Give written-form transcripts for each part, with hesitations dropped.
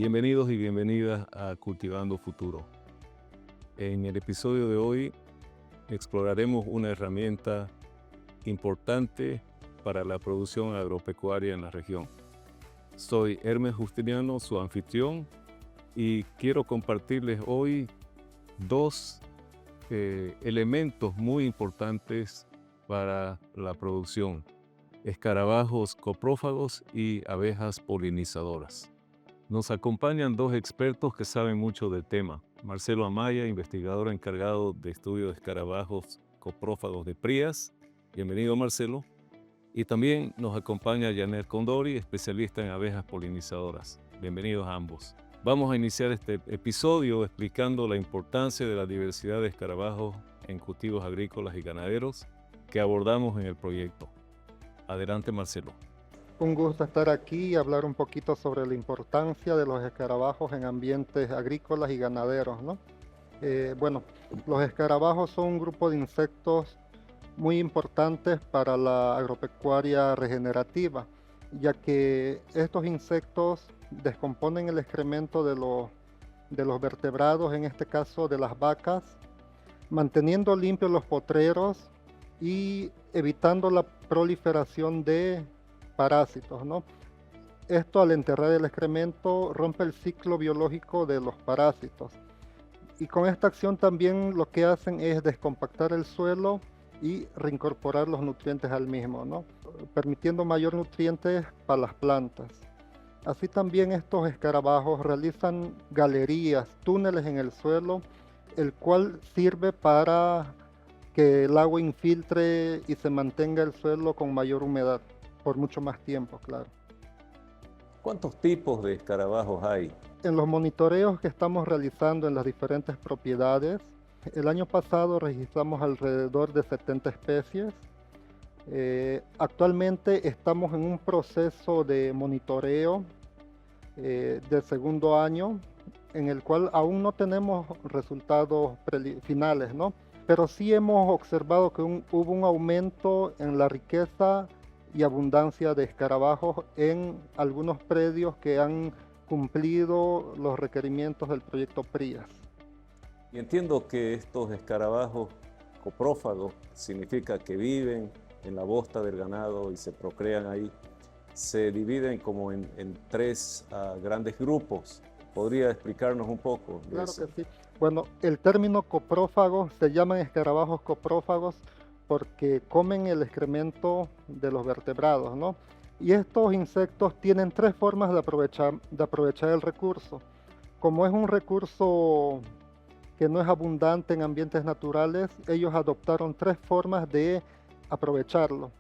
Bienvenidos y bienvenidas a Cultivando Futuro. En el episodio de hoy exploraremos una herramienta importante para la producción agropecuaria en la región. Soy Hermes Justiniano, su anfitrión, y quiero compartirles hoy dos elementos muy importantes para la producción: escarabajos coprófagos y abejas polinizadoras. Nos acompañan dos expertos que saben mucho del tema. Marcelo Amaya, investigador encargado de estudio de escarabajos coprófagos de Prías. Bienvenido, Marcelo. Y también nos acompaña Janet Condori, especialista en abejas polinizadoras. Bienvenidos a ambos. Vamos a iniciar este episodio explicando la importancia de la diversidad de escarabajos en cultivos agrícolas y ganaderos que abordamos en el proyecto. Adelante, Marcelo. Un gusto estar aquí y hablar un poquito sobre la importancia de los escarabajos en ambientes agrícolas y ganaderos, ¿no? Los escarabajos son un grupo de insectos muy importantes para la agropecuaria regenerativa, ya que estos insectos descomponen el excremento de los vertebrados, en este caso de las vacas, manteniendo limpios los potreros y evitando la proliferación de parásitos, ¿no? Esto, al enterrar el excremento, rompe el ciclo biológico de los parásitos. Y con esta acción también lo que hacen es descompactar el suelo y reincorporar los nutrientes al mismo, ¿no? Permitiendo mayor nutrientes para las plantas. Así también estos escarabajos realizan galerías, túneles en el suelo, el cual sirve para que el agua infiltre y se mantenga el suelo con mayor humedad por mucho más tiempo, claro. ¿Cuántos tipos de escarabajos hay? En los monitoreos que estamos realizando en las diferentes propiedades, el año pasado registramos alrededor de 70 especies. Actualmente estamos en un proceso de monitoreo de segundo año, en el cual aún no tenemos resultados finales, ¿no? Pero sí hemos observado que hubo un aumento en la riqueza y abundancia de escarabajos en algunos predios que han cumplido los requerimientos del proyecto PRIAS. Y entiendo que estos escarabajos coprófagos significa que viven en la bosta del ganado y se procrean ahí. Se dividen como en tres grandes grupos. ¿Podría explicarnos un poco de Claro eso? que sí. Bueno, el término coprófago, se llaman escarabajos coprófagos porque comen el excremento de los vertebrados, ¿no? Y estos insectos tienen tres formas de aprovechar el recurso. Como es un recurso que no es abundante en ambientes naturales, ellos adoptaron tres formas de aprovecharlo,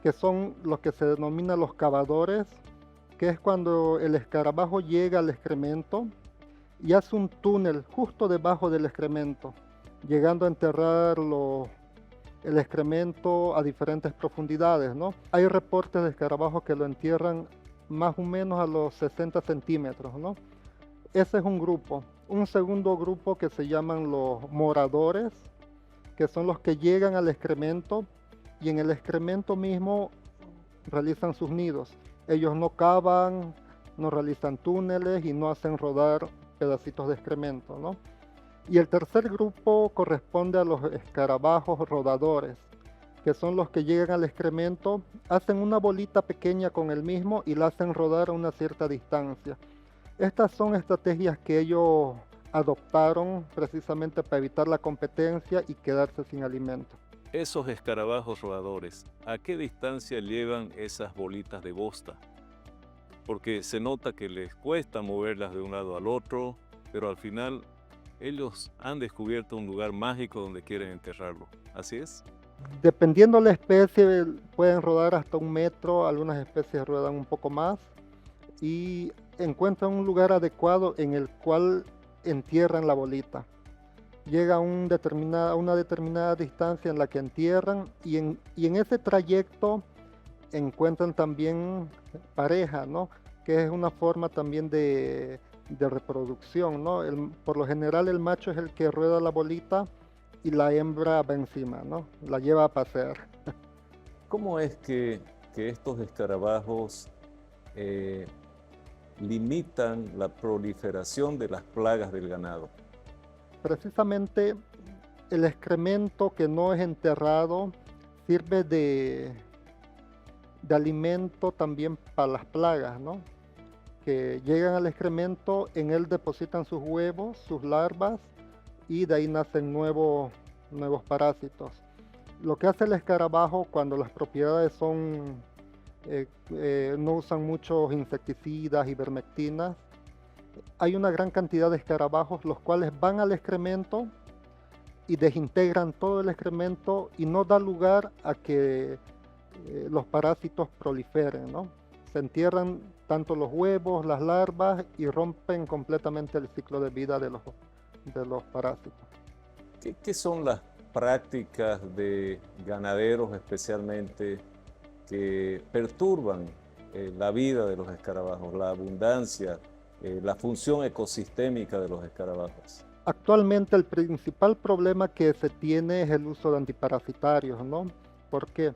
que son los que se denominan los cavadores, que es cuando el escarabajo llega al excremento y hace un túnel justo debajo del excremento, llegando a enterrar el excremento a diferentes profundidades, ¿no? Hay reportes de escarabajos que lo entierran más o menos a los 60 centímetros, ¿no? Ese es un grupo. Un segundo grupo que se llaman los moradores, que son los que llegan al excremento y en el excremento mismo realizan sus nidos. Ellos no cavan, no realizan túneles y no hacen rodar pedacitos de excremento, ¿no? Y el tercer grupo corresponde a los escarabajos rodadores, que son los que llegan al excremento, hacen una bolita pequeña con el mismo y la hacen rodar a una cierta distancia. Estas son estrategias que ellos adoptaron precisamente para evitar la competencia y quedarse sin alimento. Esos escarabajos rodadores, ¿a qué distancia llevan esas bolitas de bosta? Porque se nota que les cuesta moverlas de un lado al otro, pero al final ellos han descubierto un lugar mágico donde quieren enterrarlo. ¿Así es? Dependiendo de la especie, pueden rodar hasta 1 metro, algunas especies ruedan un poco más y encuentran un lugar adecuado en el cual entierran la bolita. Llega a una determinada distancia en la que entierran y en ese trayecto encuentran también pareja, ¿no? Que es una forma también de reproducción, ¿no? Por lo general el macho es el que rueda la bolita y la hembra va encima, ¿no? La lleva a pasear. ¿Cómo es que estos escarabajos limitan la proliferación de las plagas del ganado? Precisamente el excremento que no es enterrado sirve de alimento también para las plagas, ¿no? Que llegan al excremento, en él depositan sus huevos, sus larvas, y de ahí nacen nuevos parásitos. Lo que hace el escarabajo cuando las propiedades no usan muchos insecticidas, ivermectinas, hay una gran cantidad de escarabajos los cuales van al excremento y desintegran todo el excremento y no da lugar a que los parásitos proliferen, ¿no? Se entierran tanto los huevos, las larvas y rompen completamente el ciclo de vida de los parásitos. ¿Qué son las prácticas de ganaderos especialmente que perturban la vida de los escarabajos, la abundancia, la función ecosistémica de los escarabajos? Actualmente el principal problema que se tiene es el uso de antiparasitarios, ¿no? Porque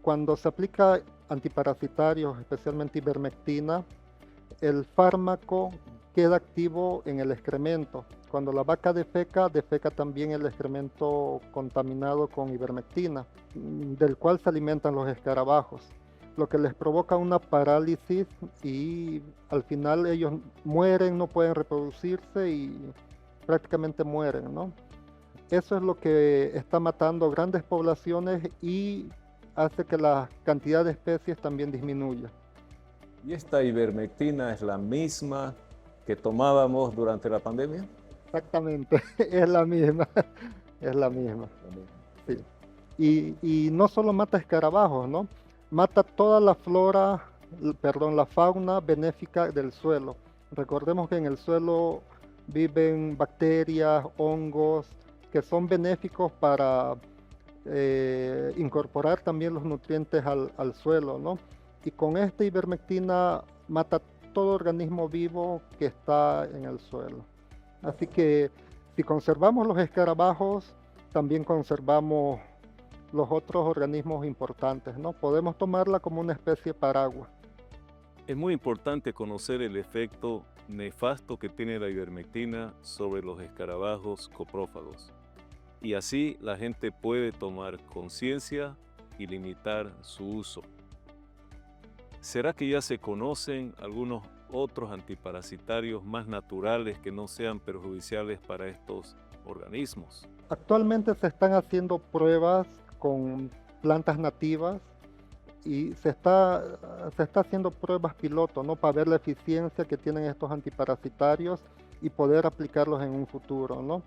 cuando se aplica antiparasitarios, especialmente ivermectina, el fármaco queda activo en el excremento. Cuando la vaca defeca también el excremento contaminado con ivermectina, del cual se alimentan los escarabajos, lo que les provoca una parálisis y al final ellos mueren, no pueden reproducirse y prácticamente mueren, ¿no? Eso es lo que está matando grandes poblaciones y hace que la cantidad de especies también disminuya. ¿Y esta ivermectina es la misma que tomábamos durante la pandemia? Exactamente, es la misma, es la misma. Sí. Y no solo mata escarabajos, ¿no? Mata toda la la fauna benéfica del suelo. Recordemos que en el suelo viven bacterias, hongos, que son benéficos para incorporar también los nutrientes al suelo, ¿no? Y con esta ivermectina mata todo organismo vivo que está en el suelo. Así que si conservamos los escarabajos, también conservamos los otros organismos importantes, ¿no? Podemos tomarla como una especie paraguas. Es muy importante conocer el efecto nefasto que tiene la ivermectina sobre los escarabajos coprófagos. Y así la gente puede tomar conciencia y limitar su uso. ¿Será que ya se conocen algunos otros antiparasitarios más naturales que no sean perjudiciales para estos organismos? Actualmente se están haciendo pruebas con plantas nativas y se está haciendo pruebas piloto, ¿no? Para ver la eficiencia que tienen estos antiparasitarios y poder aplicarlos en un futuro, ¿no?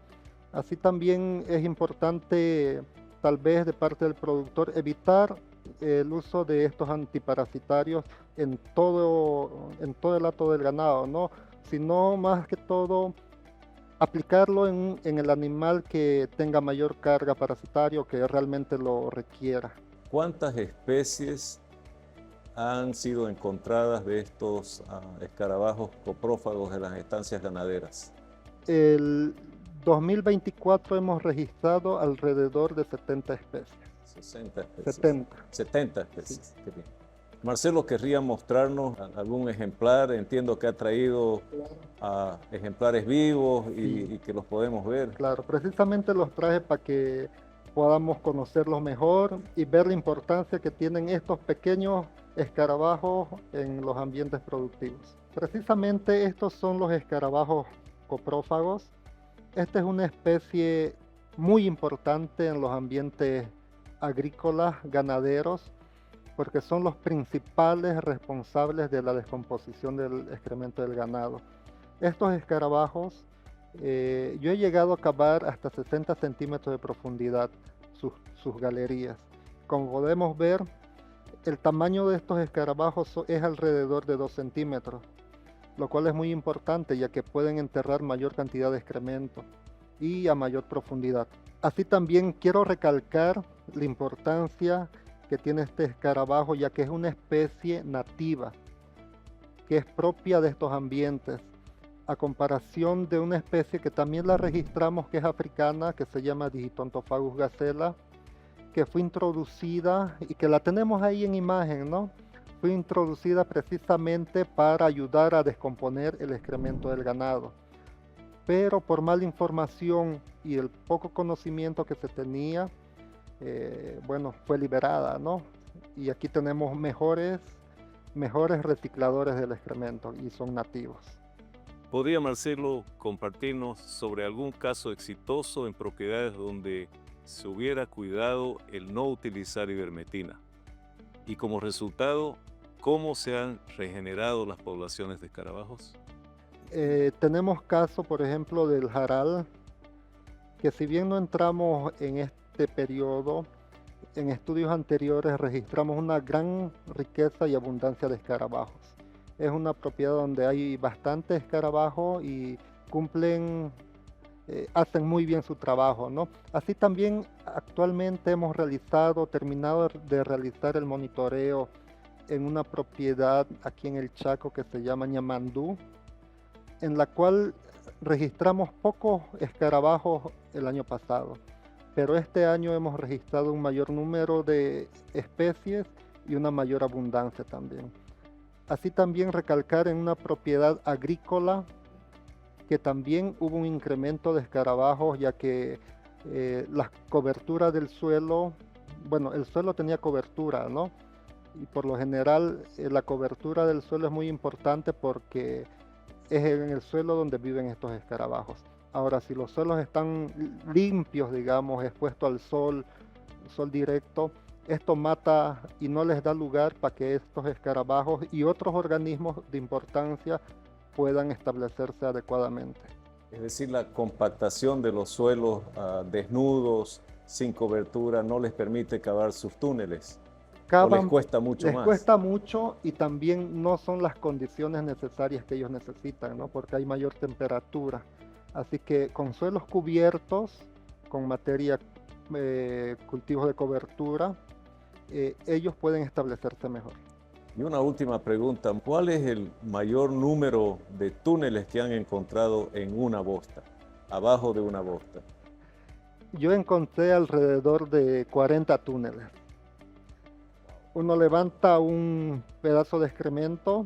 Así también es importante, tal vez de parte del productor, evitar el uso de estos antiparasitarios en todo el hato del ganado, ¿no? Sino más que todo aplicarlo en el animal que tenga mayor carga parasitaria o que realmente lo requiera. ¿Cuántas especies han sido encontradas de estos escarabajos coprófagos en las estancias ganaderas? El 2024 hemos registrado alrededor de 70 especies. 60 especies. 70 especies. Sí. Qué bien. Marcelo, ¿querría mostrarnos algún ejemplar? Entiendo que ha traído ejemplares vivos y que los podemos ver. Claro, precisamente los traje para que podamos conocerlos mejor y ver la importancia que tienen estos pequeños escarabajos en los ambientes productivos. Precisamente estos son los escarabajos coprófagos. Esta es una especie muy importante en los ambientes agrícolas, ganaderos, porque son los principales responsables de la descomposición del excremento del ganado. Estos escarabajos, yo he llegado a cavar hasta 60 centímetros de profundidad sus galerías. Como podemos ver, el tamaño de estos escarabajos es alrededor de 2 centímetros, lo cual es muy importante ya que pueden enterrar mayor cantidad de excremento y a mayor profundidad. Así también quiero recalcar la importancia que tiene este escarabajo, ya que es una especie nativa, que es propia de estos ambientes, a comparación de una especie que también la registramos, que es africana, que se llama Digitontophagus gazella, que fue introducida y que la tenemos ahí en imagen, ¿no? fue introducida precisamente para ayudar a descomponer el excremento del ganado. Pero por mala información y el poco conocimiento que se tenía, bueno, fue liberada, ¿no? Y aquí tenemos mejores recicladores del excremento y son nativos. ¿Podría Marcelo compartirnos sobre algún caso exitoso en propiedades donde se hubiera cuidado el no utilizar ivermectina? Y como resultado, ¿cómo se han regenerado las poblaciones de escarabajos? Tenemos caso, por ejemplo, del Jaral, que si bien no entramos en este periodo, en estudios anteriores registramos una gran riqueza y abundancia de escarabajos. Es una propiedad donde hay bastantes escarabajos y cumplen, hacen muy bien su trabajo, ¿no? Así también actualmente hemos terminado de realizar el monitoreo en una propiedad aquí en el Chaco que se llama Ñamandú, en la cual registramos pocos escarabajos el año pasado, pero este año hemos registrado un mayor número de especies y una mayor abundancia también. Así también recalcar en una propiedad agrícola que también hubo un incremento de escarabajos, ya que la cobertura del suelo, bueno, el suelo tenía cobertura, ¿no? Y por lo general la cobertura del suelo es muy importante porque es en el suelo donde viven estos escarabajos. Ahora, si los suelos están limpios, digamos, expuestos al sol directo, esto mata y no les da lugar para que estos escarabajos y otros organismos de importancia puedan establecerse adecuadamente. Es decir, la compactación de los suelos desnudos, sin cobertura, no les permite cavar sus túneles. ¿O les cuesta mucho más? Les cuesta mucho y también no son las condiciones necesarias que ellos necesitan, ¿no? Porque hay mayor temperatura. Así que con suelos cubiertos, con materia, cultivos de cobertura, ellos pueden establecerse mejor. Y una última pregunta, ¿cuál es el mayor número de túneles que han encontrado en una bosta, abajo de una bosta? Yo encontré alrededor de 40 túneles. Uno levanta un pedazo de excremento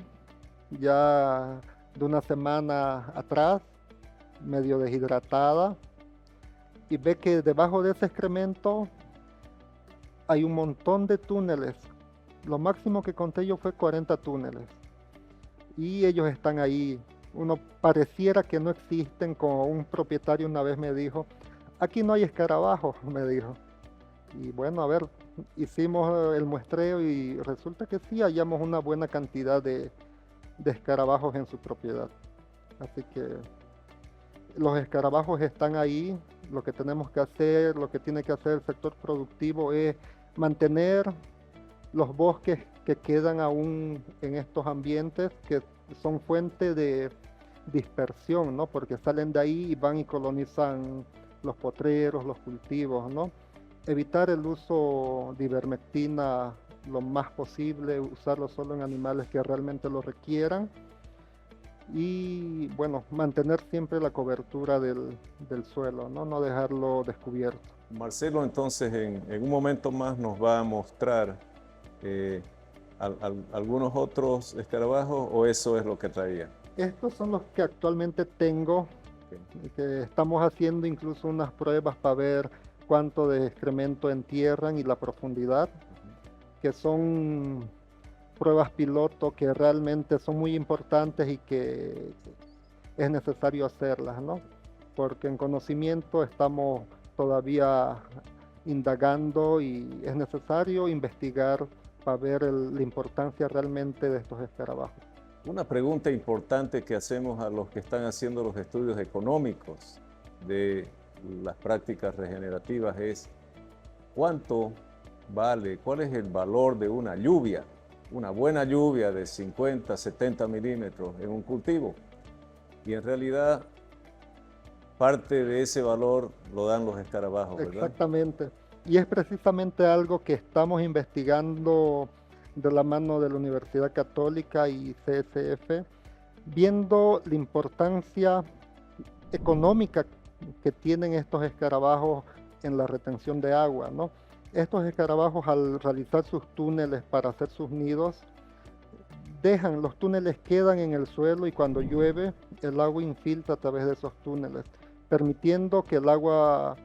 ya de una semana atrás, medio deshidratada, y ve que debajo de ese excremento hay un montón de túneles. Lo máximo que conté yo fue 40 túneles. Y ellos están ahí. Uno pareciera que no existen, como un propietario una vez me dijo, aquí no hay escarabajos, me dijo. Y bueno, a ver, hicimos el muestreo y resulta que sí hallamos una buena cantidad de escarabajos en su propiedad. Así que los escarabajos están ahí. Lo que tenemos que hacer, lo que tiene que hacer el sector productivo es mantener los bosques que quedan aún en estos ambientes, que son fuente de dispersión, ¿no? Porque salen de ahí y van y colonizan los potreros, los cultivos, ¿no? Evitar el uso de ivermectina lo más posible, usarlo solo en animales que realmente lo requieran y bueno, mantener siempre la cobertura del suelo, no dejarlo descubierto. Marcelo, entonces en un momento más nos va a mostrar algunos otros escarabajos, ¿o eso es lo que traía? Estos son los que actualmente tengo, que estamos haciendo incluso unas pruebas para ver cuánto de excremento entierran y la profundidad, que son pruebas piloto que realmente son muy importantes y que es necesario hacerlas, ¿no? Porque en conocimiento estamos todavía indagando y es necesario investigar para ver la importancia realmente de estos escarabajos. Una pregunta importante que hacemos a los que están haciendo los estudios económicos de las prácticas regenerativas es ¿cuánto vale, cuál es el valor de una lluvia, una buena lluvia de 50, 70 milímetros en un cultivo? Y en realidad parte de ese valor lo dan los escarabajos, ¿verdad? Exactamente. Y es precisamente algo que estamos investigando de la mano de la Universidad Católica y CSF, viendo la importancia económica que tienen estos escarabajos en la retención de agua, ¿no? Estos escarabajos, al realizar sus túneles para hacer sus nidos, los túneles quedan en el suelo y cuando llueve el agua infiltra a través de esos túneles, permitiendo que el agua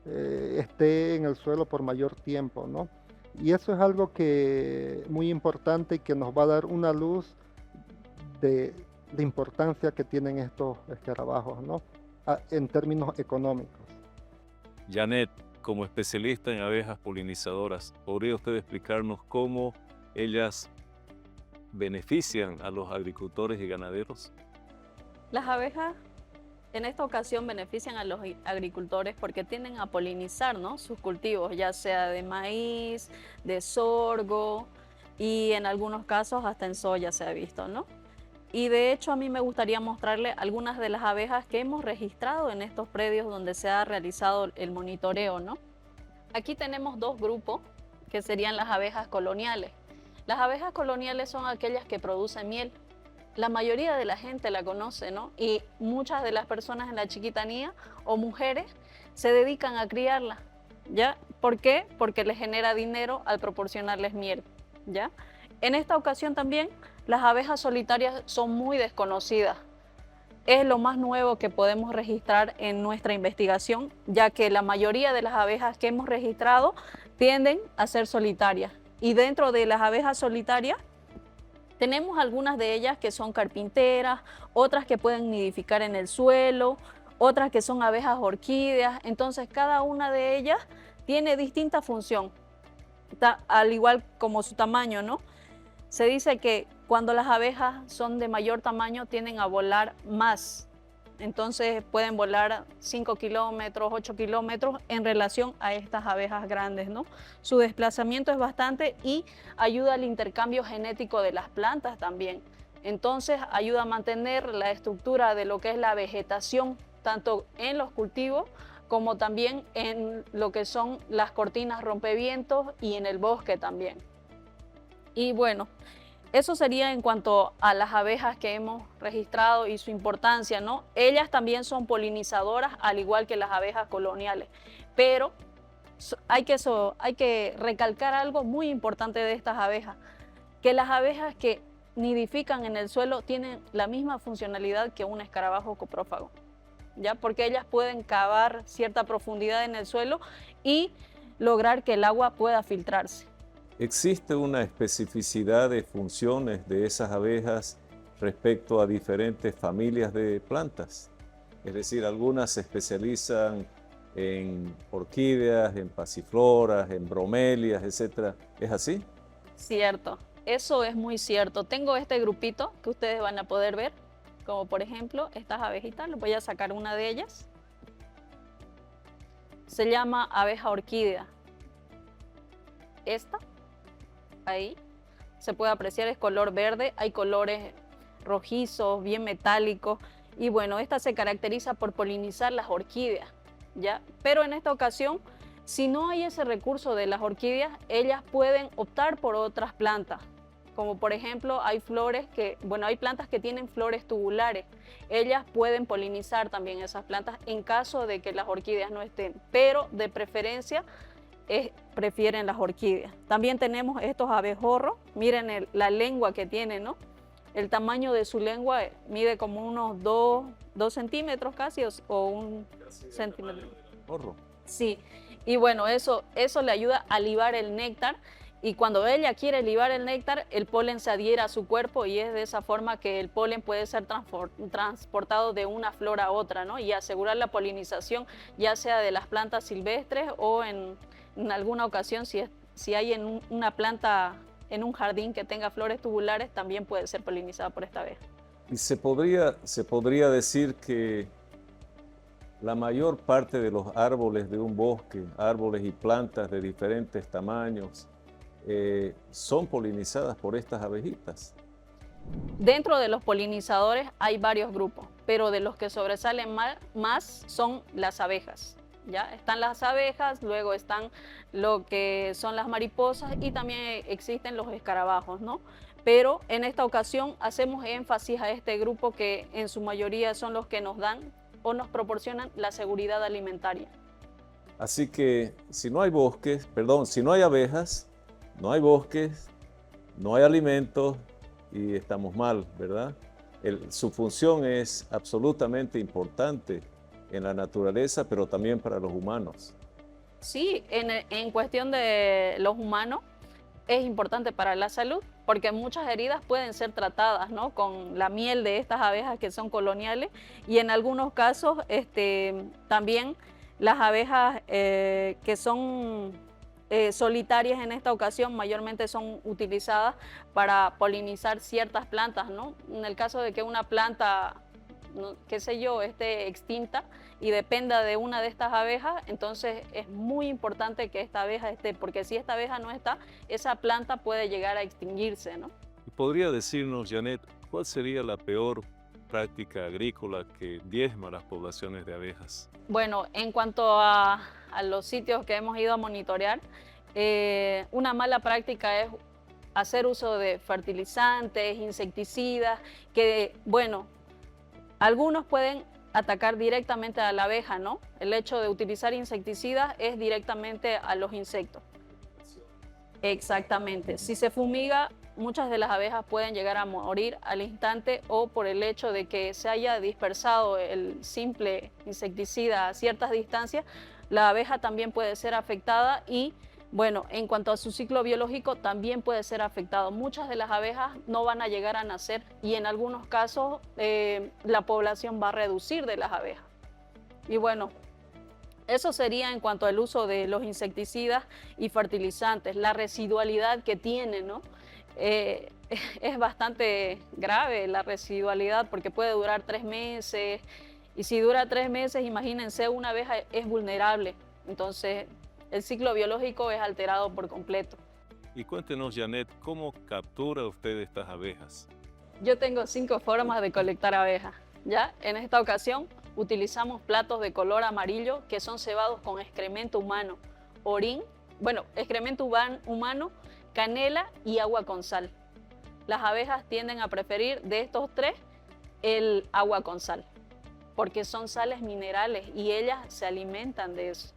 esté en el suelo por mayor tiempo, ¿no? Y eso es algo que muy importante y que nos va a dar una luz de la importancia que tienen estos escarabajos, ¿no? En términos económicos. Janet, como especialista en abejas polinizadoras, ¿podría usted explicarnos cómo ellas benefician a los agricultores y ganaderos? Las abejas en esta ocasión benefician a los agricultores porque tienden a polinizar, ¿no?, sus cultivos, ya sea de maíz, de sorgo y en algunos casos hasta en soya se ha visto, ¿no? Y de hecho a mí me gustaría mostrarle algunas de las abejas que hemos registrado en estos predios donde se ha realizado el monitoreo, ¿no? Aquí tenemos dos grupos que serían las abejas coloniales. Las abejas coloniales son aquellas que producen miel. La mayoría de la gente la conoce, ¿no? Y muchas de las personas en la chiquitanía o mujeres se dedican a criarla, ¿ya? ¿Por qué? Porque les genera dinero al proporcionarles miel, ¿ya? En esta ocasión también las abejas solitarias son muy desconocidas. Es lo más nuevo que podemos registrar en nuestra investigación, ya que la mayoría de las abejas que hemos registrado tienden a ser solitarias. Y dentro de las abejas solitarias tenemos algunas de ellas que son carpinteras, otras que pueden nidificar en el suelo, otras que son abejas orquídeas. Entonces cada una de ellas tiene distinta función, al igual como su tamaño, ¿no? Se dice que cuando las abejas son de mayor tamaño tienden a volar más. Entonces pueden volar 5 kilómetros, 8 kilómetros en relación a estas abejas grandes, ¿no? Su desplazamiento es bastante y ayuda al intercambio genético de las plantas también. Entonces ayuda a mantener la estructura de lo que es la vegetación, tanto en los cultivos como también en lo que son las cortinas rompevientos y en el bosque también. Y bueno, eso sería en cuanto a las abejas que hemos registrado y su importancia, ¿no? Ellas también son polinizadoras, al igual que las abejas coloniales, pero hay que recalcar algo muy importante de estas abejas, que las abejas que nidifican en el suelo tienen la misma funcionalidad que un escarabajo coprófago, ¿ya? Porque ellas pueden cavar cierta profundidad en el suelo y lograr que el agua pueda filtrarse. ¿Existe una especificidad de funciones de esas abejas respecto a diferentes familias de plantas? Es decir, algunas se especializan en orquídeas, en pasifloras, en bromelias, etc. ¿Es así? Cierto, eso es muy cierto. Tengo este grupito que ustedes van a poder ver, como por ejemplo estas abejitas. Les voy a sacar una de ellas. Se llama abeja orquídea. Esta, ahí, se puede apreciar, es color verde. Hay colores rojizos, bien metálicos. Y bueno, esta se caracteriza por polinizar las orquídeas, ¿ya? Pero en esta ocasión, si no hay ese recurso de las orquídeas, ellas pueden optar por otras plantas. Como por ejemplo, hay plantas que tienen flores tubulares. Ellas pueden polinizar también esas plantas en caso de que las orquídeas no estén, pero de preferencia prefieren las orquídeas. También tenemos estos abejorros. Miren la lengua que tiene, ¿no? El tamaño de su lengua mide como unos 2 centímetros casi, o 1 centímetro. Sí, y bueno, eso le ayuda a libar el néctar. Y cuando ella quiere libar el néctar, el polen se adhiere a su cuerpo y es de esa forma que el polen puede ser transportado de una flor a otra, ¿no? Y asegurar la polinización, ya sea de las plantas silvestres o en alguna ocasión, si hay en una planta, en un jardín que tenga flores tubulares, también puede ser polinizada por esta abeja. Y se podría decir que la mayor parte de los árboles de un bosque, árboles y plantas de diferentes tamaños, son polinizadas por estas abejitas. Dentro de los polinizadores hay varios grupos, pero de los que sobresalen más son las abejas. ¿Ya? Están las abejas, luego están lo que son las mariposas y también existen los escarabajos, ¿no? Pero en esta ocasión hacemos énfasis a este grupo que en su mayoría son los que nos dan o nos proporcionan la seguridad alimentaria. Así que si no hay abejas, no hay bosques, no hay alimentos y estamos mal, ¿verdad? Su función es absolutamente importante en la naturaleza, pero también para los humanos. Sí, en cuestión de los humanos es importante para la salud porque muchas heridas pueden ser tratadas, ¿no? Con la miel de estas abejas que son coloniales y en algunos casos también las abejas que son solitarias en esta ocasión mayormente son utilizadas para polinizar ciertas plantas, ¿no? En el caso de que una planta, qué sé yo, esté extinta y dependa de una de estas abejas, entonces es muy importante que esta abeja esté, porque si esta abeja no está, esa planta puede llegar a extinguirse, ¿no? ¿Podría decirnos, Janet, cuál sería la peor práctica agrícola que diezma las poblaciones de abejas? Bueno, en cuanto a los sitios que hemos ido a monitorear, una mala práctica es hacer uso de fertilizantes, insecticidas, que, bueno, algunos pueden atacar directamente a la abeja, ¿no? El hecho de utilizar insecticidas es directamente a los insectos. Exactamente. Si se fumiga, muchas de las abejas pueden llegar a morir al instante o por el hecho de que se haya dispersado el simple insecticida a ciertas distancias, la abeja también puede ser afectada y, bueno, en cuanto a su ciclo biológico, también puede ser afectado. Muchas de las abejas no van a llegar a nacer y en algunos casos la población va a reducir de las abejas. Y bueno, eso sería en cuanto al uso de los insecticidas y fertilizantes, la residualidad que tienen, ¿no? Es bastante grave la residualidad porque puede durar 3 meses y si dura 3 meses, imagínense, una abeja es vulnerable, entonces el ciclo biológico es alterado por completo. Y cuéntenos, Janet, ¿cómo captura usted estas abejas? Yo tengo 5 formas de colectar abejas, ¿ya? En esta ocasión utilizamos platos de color amarillo que son cebados con excremento humano, excremento humano, canela y agua con sal. Las abejas tienden a preferir de estos 3 el agua con sal, porque son sales minerales y ellas se alimentan de eso,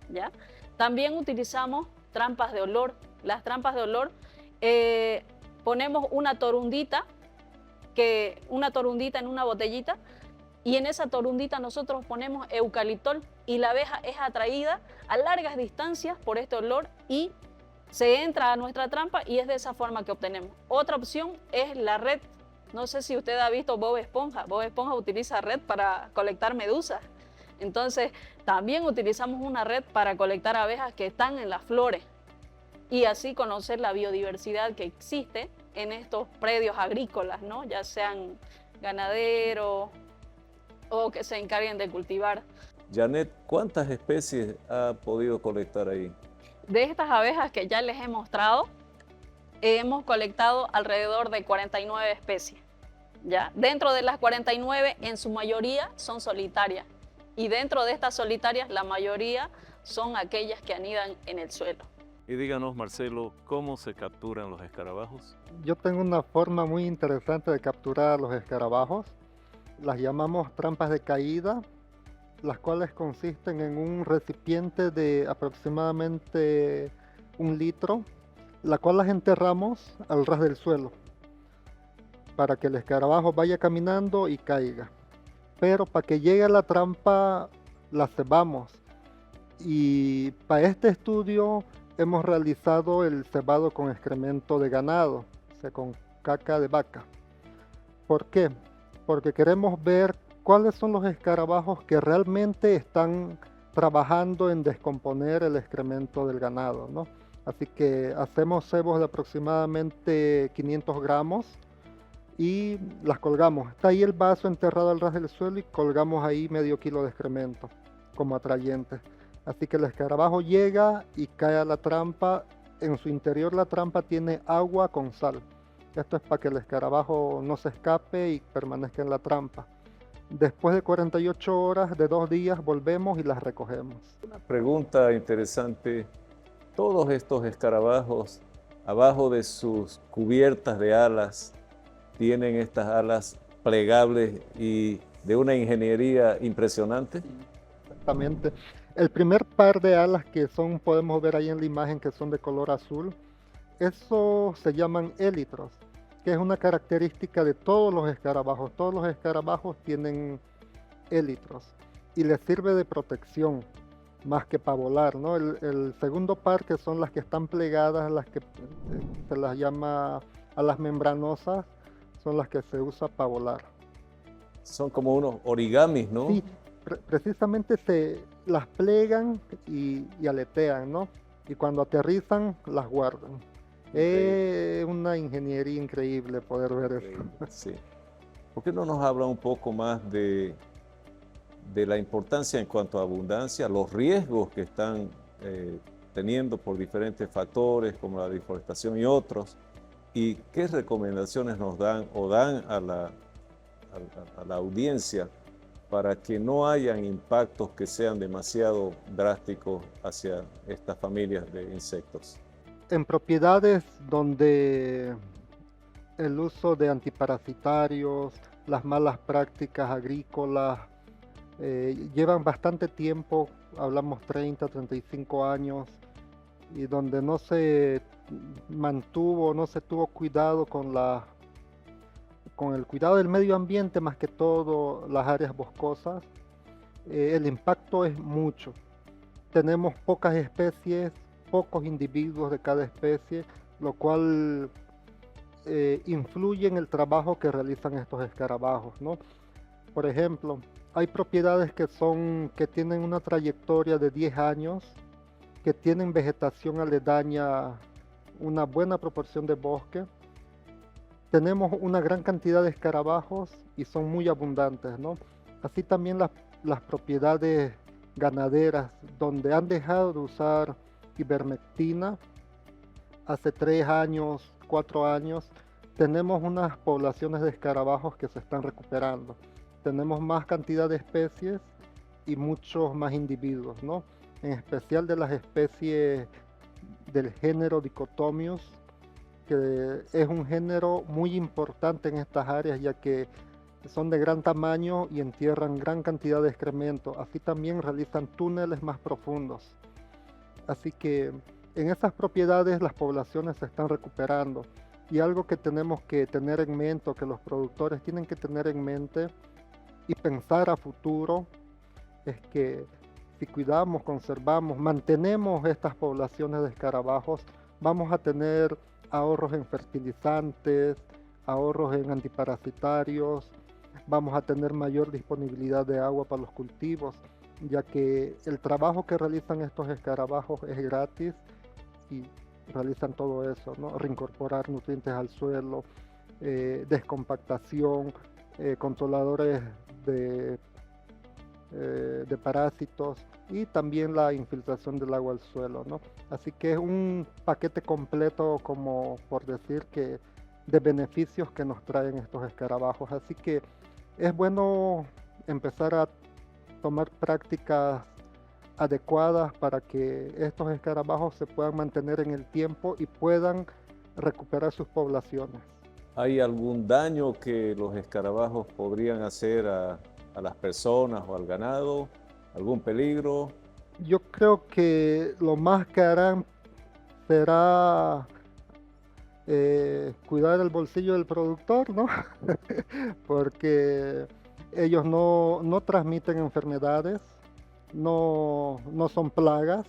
¿ya? También utilizamos trampas de olor. Las trampas de olor, ponemos una torundita en una botellita y en esa torundita nosotros ponemos eucaliptol y la abeja es atraída a largas distancias por este olor y se entra a nuestra trampa y es de esa forma que obtenemos. Otra opción es la red. No sé si usted ha visto Bob Esponja. Bob Esponja utiliza red para colectar medusas. Entonces, también utilizamos una red para colectar abejas que están en las flores y así conocer la biodiversidad que existe en estos predios agrícolas, ¿no? Ya sean ganaderos o que se encarguen de cultivar. Janet, ¿cuántas especies ha podido colectar ahí? De estas abejas que ya les he mostrado, hemos colectado alrededor de 49 especies. ¿Ya? Dentro de las 49, en su mayoría son solitarias. Y dentro de estas solitarias, la mayoría son aquellas que anidan en el suelo. Y díganos, Marcelo, ¿cómo se capturan los escarabajos? Yo tengo una forma muy interesante de capturar a los escarabajos. Las llamamos trampas de caída, las cuales consisten en un recipiente de aproximadamente 1 litro, la cual las enterramos al ras del suelo para que el escarabajo vaya caminando y caiga. Pero para que llegue a la trampa la cebamos y para este estudio hemos realizado el cebado con excremento de ganado, o sea, con caca de vaca. ¿Por qué? Porque queremos ver cuáles son los escarabajos que realmente están trabajando en descomponer el excremento del ganado, ¿no? Así que hacemos cebos de aproximadamente 500 gramos y las colgamos. Está ahí el vaso enterrado al ras del suelo y colgamos ahí medio kilo de excremento como atrayente. Así que el escarabajo llega y cae a la trampa. En su interior la trampa tiene agua con sal. Esto es para que el escarabajo no se escape y permanezca en la trampa. Después de 48 horas, de 2 días, volvemos y las recogemos. Una pregunta interesante. Todos estos escarabajos, abajo de sus cubiertas de alas, tienen estas alas plegables y de una ingeniería impresionante. Exactamente. El primer par de alas que podemos ver ahí en la imagen, que son de color azul, eso se llaman élitros. que es una característica de todos los escarabajos. Todos los escarabajos tienen élitros y les sirve de protección más que para volar, ¿no? El segundo par, que son las que están plegadas, las que se las llama a las membranosas, son las que se usa para volar. Son como unos origamis, ¿no? Sí, precisamente se las plegan y aletean, ¿no? Y cuando aterrizan, las guardan. Es una ingeniería increíble poder ver esto. Sí. ¿Por qué no nos habla un poco más de la importancia en cuanto a abundancia, los riesgos que están teniendo por diferentes factores como la deforestación y otros, y qué recomendaciones nos dan o dan a la audiencia para que no hayan impactos que sean demasiado drásticos hacia estas familias de insectos? En propiedades donde el uso de antiparasitarios, las malas prácticas agrícolas, llevan bastante tiempo, hablamos 30, 35 años, y donde no se mantuvo, no se tuvo cuidado con el cuidado del medio ambiente, más que todo las áreas boscosas, el impacto es mucho. Tenemos pocas especies, pocos individuos de cada especie, lo cual influye en el trabajo que realizan estos escarabajos, ¿no? Por ejemplo, hay propiedades que tienen una trayectoria de 10 años, que tienen vegetación aledaña, una buena proporción de bosque. Tenemos una gran cantidad de escarabajos y son muy abundantes, ¿no? Así también las propiedades ganaderas, donde han dejado de usar ivermectina hace 3 años, 4 años, tenemos unas poblaciones de escarabajos que se están recuperando. Tenemos más cantidad de especies y muchos más individuos, ¿no? En especial de las especies del género Dicotomius, que es un género muy importante en estas áreas, ya que son de gran tamaño y entierran gran cantidad de excremento. Así también realizan túneles más profundos. Así que en esas propiedades las poblaciones se están recuperando. Y algo que tenemos que tener en mente, o que los productores tienen que tener en mente y pensar a futuro, es que si cuidamos, conservamos, mantenemos estas poblaciones de escarabajos, vamos a tener ahorros en fertilizantes, ahorros en antiparasitarios, vamos a tener mayor disponibilidad de agua para los cultivos, ya que el trabajo que realizan estos escarabajos es gratis y realizan todo eso, ¿no? Reincorporar nutrientes al suelo, descompactación, controladores de parásitos y también la infiltración del agua al suelo, ¿no? Así que es un paquete completo, como por decir, que de beneficios que nos traen estos escarabajos. Así que es bueno empezar a tomar prácticas adecuadas para que estos escarabajos se puedan mantener en el tiempo y puedan recuperar sus poblaciones. ¿Hay algún daño que los escarabajos podrían hacer a las personas o al ganado? ¿Algún peligro? Yo creo que lo más que harán será cuidar el bolsillo del productor, ¿no? Porque ellos no transmiten enfermedades, no son plagas,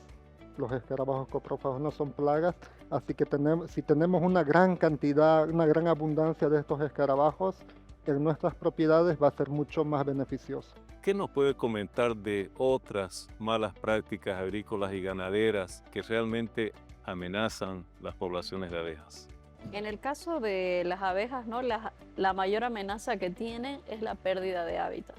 los escarabajos coprófagos no son plagas, así que si tenemos una gran cantidad, una gran abundancia de estos escarabajos en nuestras propiedades, va a ser mucho más beneficioso. ¿Qué nos puede comentar de otras malas prácticas agrícolas y ganaderas que realmente amenazan las poblaciones de abejas? En el caso de las abejas, ¿no? La mayor amenaza que tienen es la pérdida de hábitat,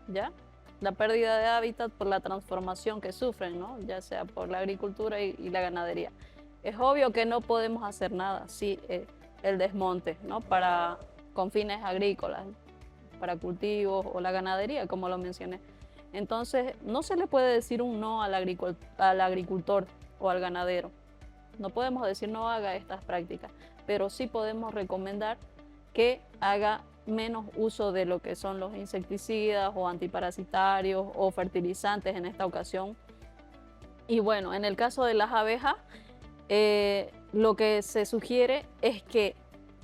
¿ya? La pérdida de hábitat por la transformación que sufren, ¿no? Ya sea por la agricultura y la ganadería. Es obvio que no podemos hacer nada, sí, el desmonte, ¿no? Con fines agrícolas, para cultivos o la ganadería, como lo mencioné. Entonces, no se le puede decir un no al agricultor o al ganadero. No podemos decir no haga estas prácticas, pero sí podemos recomendar que haga menos uso de lo que son los insecticidas o antiparasitarios o fertilizantes en esta ocasión. Y bueno, en el caso de las abejas, lo que se sugiere es que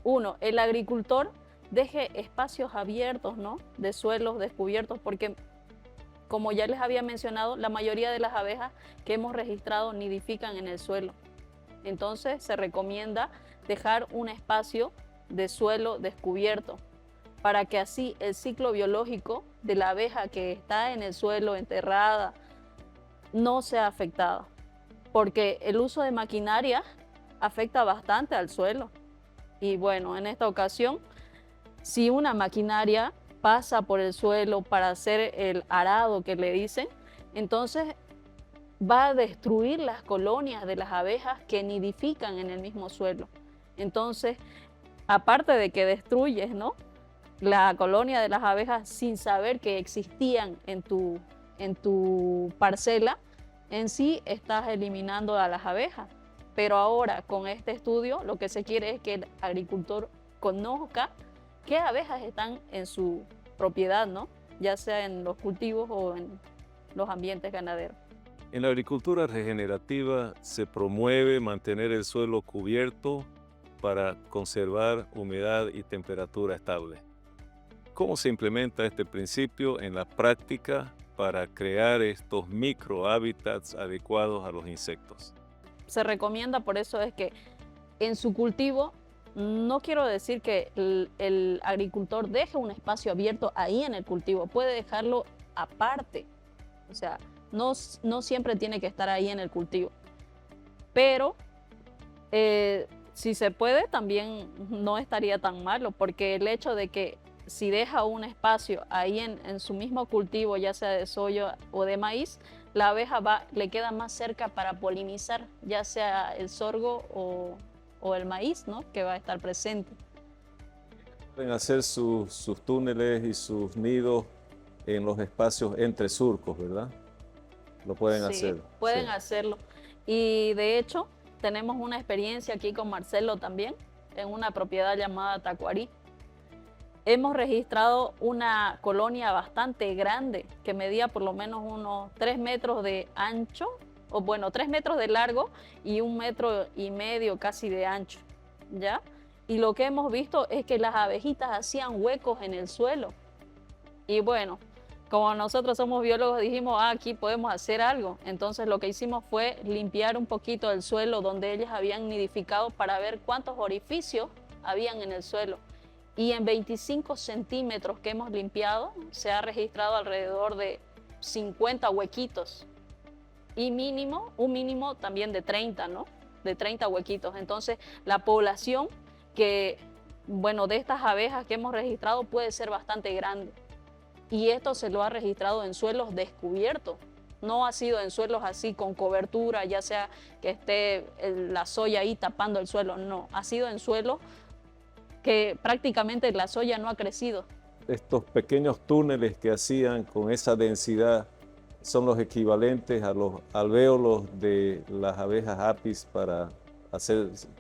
uno, el agricultor deje espacios abiertos, ¿no? De suelos descubiertos, porque como ya les había mencionado, la mayoría de las abejas que hemos registrado nidifican en el suelo. Entonces se recomienda dejar un espacio de suelo descubierto para que así el ciclo biológico de la abeja que está en el suelo enterrada no sea afectado, porque el uso de maquinaria afecta bastante al suelo. Y bueno, en esta ocasión, si una maquinaria pasa por el suelo para hacer el arado que le dicen, entonces va a destruir las colonias de las abejas que nidifican en el mismo suelo. Entonces, aparte de que destruyes, ¿no?, la colonia de las abejas sin saber que existían en tu parcela, en sí estás eliminando a las abejas. Pero ahora con este estudio lo que se quiere es que el agricultor conozca qué abejas están en su propiedad, ¿no?, ya sea en los cultivos o en los ambientes ganaderos. En la agricultura regenerativa se promueve mantener el suelo cubierto para conservar humedad y temperatura estable. ¿Cómo se implementa este principio en la práctica para crear estos microhábitats adecuados a los insectos? Se recomienda, por eso es que en su cultivo, no quiero decir que el agricultor deje un espacio abierto ahí en el cultivo, puede dejarlo aparte, o sea, no siempre tiene que estar ahí en el cultivo, pero si se puede también no estaría tan malo, porque el hecho de que si deja un espacio ahí en su mismo cultivo, ya sea de soya o de maíz, la abeja le queda más cerca para polinizar, ya sea el sorgo o el maíz, ¿no?, que va a estar presente. Pueden hacer sus túneles y sus nidos en los espacios entre surcos, ¿verdad? Lo pueden hacer. Pueden Sí. hacerlo. Y de hecho, tenemos una experiencia aquí con Marcelo también, en una propiedad llamada Tacuarí. Hemos registrado una colonia bastante grande que medía por lo menos unos 3 metros de ancho, o bueno, 3 metros de largo y 1,5 metros casi de ancho, ¿ya? Y lo que hemos visto es que las abejitas hacían huecos en el suelo. Y bueno, como nosotros somos biólogos, dijimos, aquí podemos hacer algo. Entonces lo que hicimos fue limpiar un poquito el suelo donde ellas habían nidificado para ver cuántos orificios habían en el suelo. Y en 25 centímetros que hemos limpiado, se ha registrado alrededor de 50 huequitos. Y un mínimo también de 30, ¿no? De 30 huequitos. Entonces, la población de estas abejas que hemos registrado puede ser bastante grande. Y esto se lo ha registrado en suelos descubiertos. No ha sido en suelos así con cobertura, ya sea que esté la soya ahí tapando el suelo. No, ha sido en suelos que prácticamente la soya no ha crecido. Estos pequeños túneles que hacían con esa densidad son los equivalentes a los alvéolos de las abejas apis para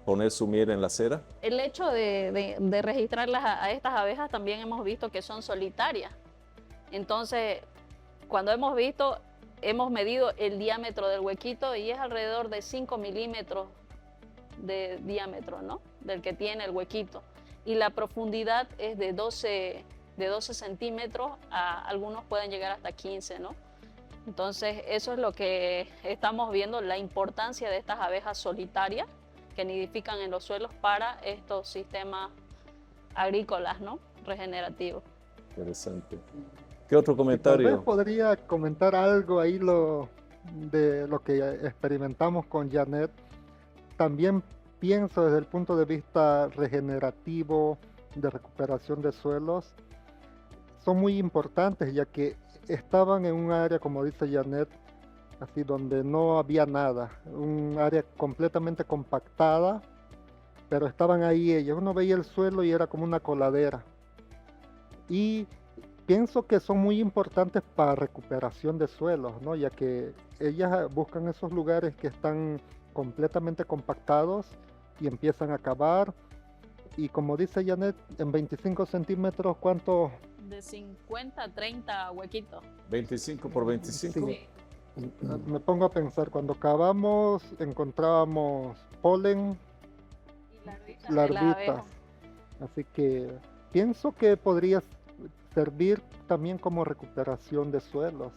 poner su miel en la cera. El hecho de registrarlas a estas abejas también hemos visto que son solitarias. Entonces, cuando hemos medido el diámetro del huequito y es alrededor de 5 milímetros de diámetro, ¿no?, del que tiene el huequito. Y la profundidad es de 12 centímetros, algunos pueden llegar hasta 15, ¿no? Entonces, eso es lo que estamos viendo, la importancia de estas abejas solitarias que nidifican en los suelos para estos sistemas agrícolas, ¿no?, regenerativos. Interesante. ¿Qué otro Y tal comentario? vez podría comentar algo ahí de lo que experimentamos con Janet. También pienso desde el punto de vista regenerativo, de recuperación de suelos, son muy importantes, ya que estaban en un área, como dice Janet, así donde no había nada, un área completamente compactada, pero estaban ahí ellos. Uno veía el suelo y era como una coladera. Y pienso que son muy importantes para recuperación de suelos, ¿no?, ya que ellas buscan esos lugares que están completamente compactados y empiezan a cavar. Y como dice Janet, en 25 centímetros, ¿cuánto? De 50 a 30 huequitos. 25 por 25. Sí. Me pongo a pensar, cuando cavamos encontrábamos polen, Y larvitas de la abeja. larvitas, Así que pienso que podría servir también como recuperación de suelos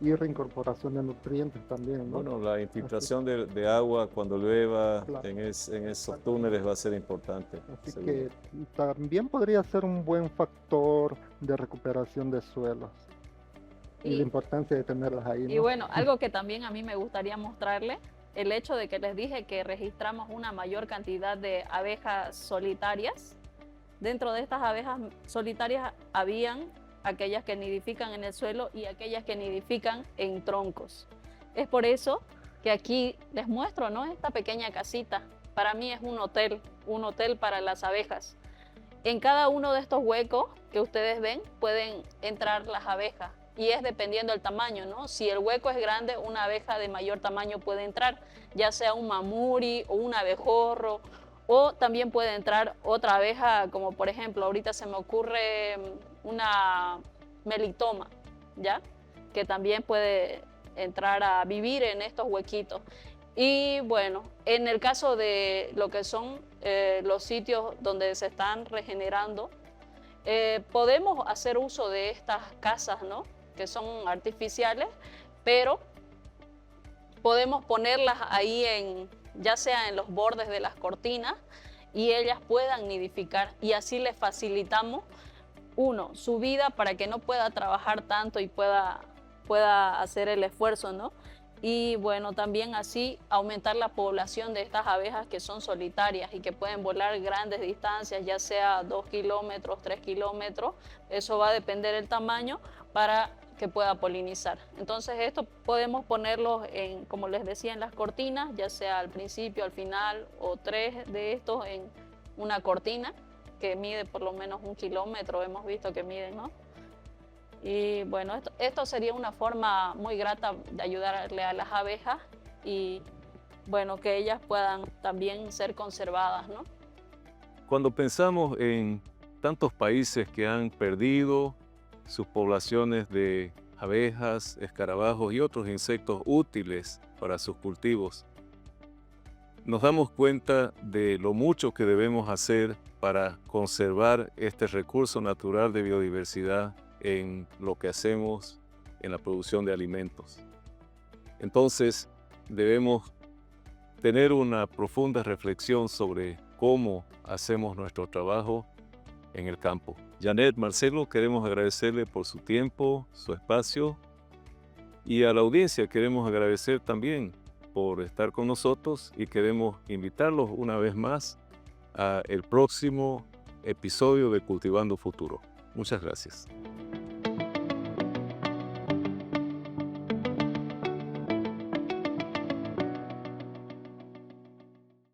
y reincorporación de nutrientes también, ¿no? Bueno, la infiltración de agua cuando llueva Claro. en esos túneles va a ser importante. Así seguro. que también podría ser un buen factor de recuperación de suelos y la Y, importancia de tenerlas ahí, y ¿no? bueno, algo que también a mí me gustaría mostrarle, el hecho de que les dije que registramos una mayor cantidad de abejas solitarias. Dentro de estas abejas solitarias habían aquellas que nidifican en el suelo y aquellas que nidifican en troncos. Es por eso que aquí les muestro, ¿no? Esta pequeña casita. Para mí es un hotel para las abejas. En cada uno de estos huecos que ustedes ven pueden entrar las abejas y es dependiendo del tamaño, ¿no? Si el hueco es grande, una abeja de mayor tamaño puede entrar, ya sea un mamuri o un abejorro, o también puede entrar otra abeja, como por ejemplo, ahorita se me ocurre una melitoma, ¿ya? Que también puede entrar a vivir en estos huequitos. Y bueno, en el caso de lo que son los sitios donde se están regenerando, podemos hacer uso de estas casas, ¿no? Que son artificiales, pero podemos ponerlas ahí ya sea en los bordes de las cortinas y ellas puedan nidificar y así les facilitamos, uno, su vida para que no pueda trabajar tanto y pueda hacer el esfuerzo, ¿no? Y bueno, también así aumentar la población de estas abejas que son solitarias y que pueden volar grandes distancias, ya sea 2 kilómetros, 3 kilómetros, eso va a depender del tamaño para que pueda polinizar. Entonces esto podemos ponerlos en, como les decía, en las cortinas, ya sea al principio, al final o 3 de estos en una cortina que mide por lo menos 1 kilómetro, hemos visto que miden, ¿no? Y bueno, esto sería una forma muy grata de ayudarle a las abejas y bueno, que ellas puedan también ser conservadas, ¿no? Cuando pensamos en tantos países que han perdido sus poblaciones de abejas, escarabajos y otros insectos útiles para sus cultivos, nos damos cuenta de lo mucho que debemos hacer para conservar este recurso natural de biodiversidad en lo que hacemos en la producción de alimentos. Entonces, debemos tener una profunda reflexión sobre cómo hacemos nuestro trabajo en el campo. Janet, Marcelo, queremos agradecerle por su tiempo, su espacio, y a la audiencia queremos agradecer también por estar con nosotros y queremos invitarlos una vez más a el próximo episodio de Cultivando Futuro. Muchas gracias.